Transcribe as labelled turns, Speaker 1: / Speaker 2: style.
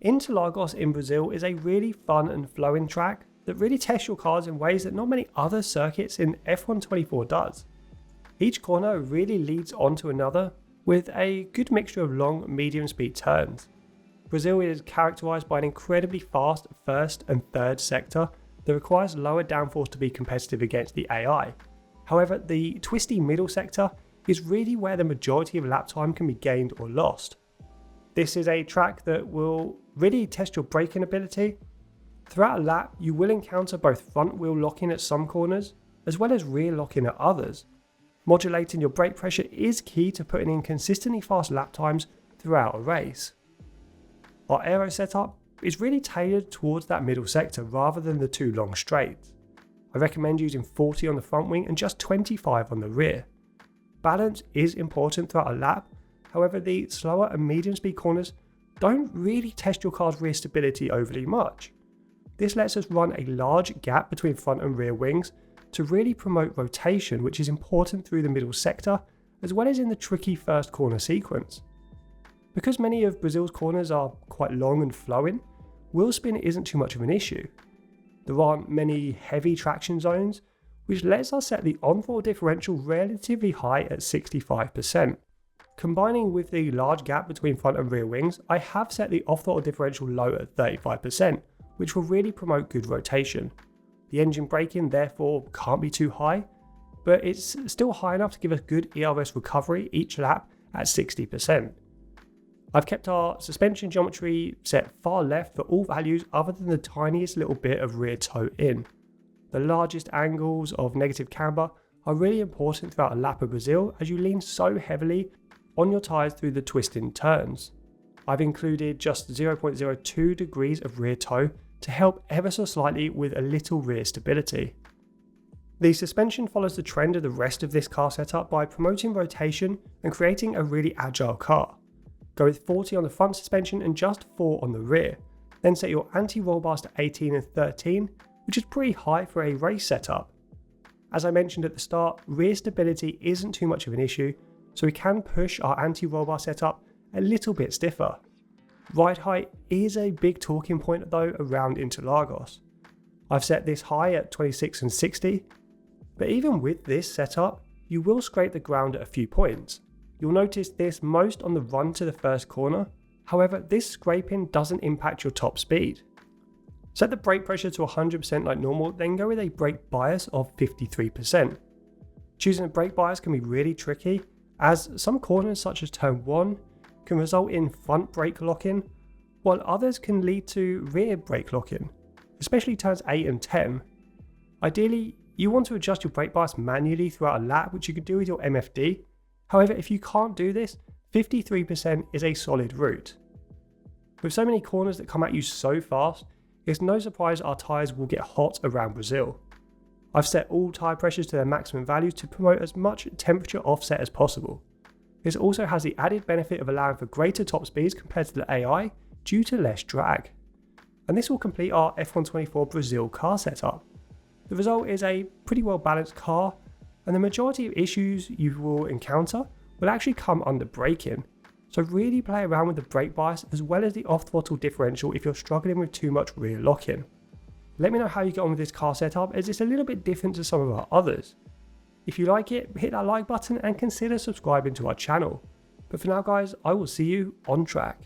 Speaker 1: Interlagos in Brazil is a really fun and flowing track that really tests your cars in ways that not many other circuits in F1 24 does. Each corner really leads on to another with a good mixture of long, medium speed turns. Brazil is characterised by an incredibly fast first and third sector that requires lower downforce to be competitive against the AI. However, the twisty middle sector is really where the majority of lap time can be gained or lost. This is a track that will really test your braking ability. Throughout a lap, you will encounter both front wheel locking at some corners, as well as rear locking at others. Modulating your brake pressure is key to putting in consistently fast lap times throughout a race. Our aero setup is really tailored towards that middle sector rather than the two long straights. I recommend using 40 on the front wing and just 25 on the rear. Balance is important throughout a lap, however the slower and medium speed corners don't really test your car's rear stability overly much. This lets us run a large gap between front and rear wings to really promote rotation, which is important through the middle sector as well as in the tricky first corner sequence. Because many of Brazil's corners are quite long and flowing, wheel spin isn't too much of an issue. There aren't many heavy traction zones, which lets us set the on-throttle differential relatively high at 65%. Combining with the large gap between front and rear wings, I have set the off-throttle differential low at 35%, which will really promote good rotation. The engine braking therefore can't be too high, but it's still high enough to give us good ERS recovery each lap at 60%. I've kept our suspension geometry set far left for all values other than the tiniest little bit of rear toe in. The largest angles of negative camber are really important throughout a lap of Brazil as you lean so heavily on your tyres through the twisting turns. I've included just 0.02 degrees of rear toe to help ever so slightly with a little rear stability. The suspension follows the trend of the rest of this car setup by promoting rotation and creating a really agile car. Go with 40 on the front suspension and just 4 on the rear, then set your anti-roll bars to 18 and 13, which is pretty high for a race setup. As I mentioned at the start, rear stability isn't too much of an issue, so we can push our anti-roll bar setup a little bit stiffer. Ride height is a big talking point though around Interlagos. I've set this high at 26 and 60, but even with this setup, you will scrape the ground at a few points. You'll notice this most on the run to the first corner, however this scraping doesn't impact your top speed. Set the brake pressure to 100% like normal, then go with a brake bias of 53%. Choosing a brake bias can be really tricky, as some corners such as turn 1 can result in front brake lock-in, while others can lead to rear brake lock-in, especially turns 8 and 10. Ideally, you want to adjust your brake bias manually throughout a lap, which you can do with your MFD. However, if you can't do this, 53% is a solid route. With so many corners that come at you so fast, it's no surprise our tyres will get hot around Brazil. I've set all tyre pressures to their maximum values to promote as much temperature offset as possible. This also has the added benefit of allowing for greater top speeds compared to the AI due to less drag. And this will complete our F1 24 Brazil car setup. The result is a pretty well balanced car, and the majority of issues you will encounter will actually come under braking. So really play around with the brake bias as well as the off-throttle differential if you're struggling with too much rear lock-in. Let me know how you get on with this car setup, as it's a little bit different to some of our others. If you like it, hit that like button and consider subscribing to our channel. But for now guys, I will see you on track.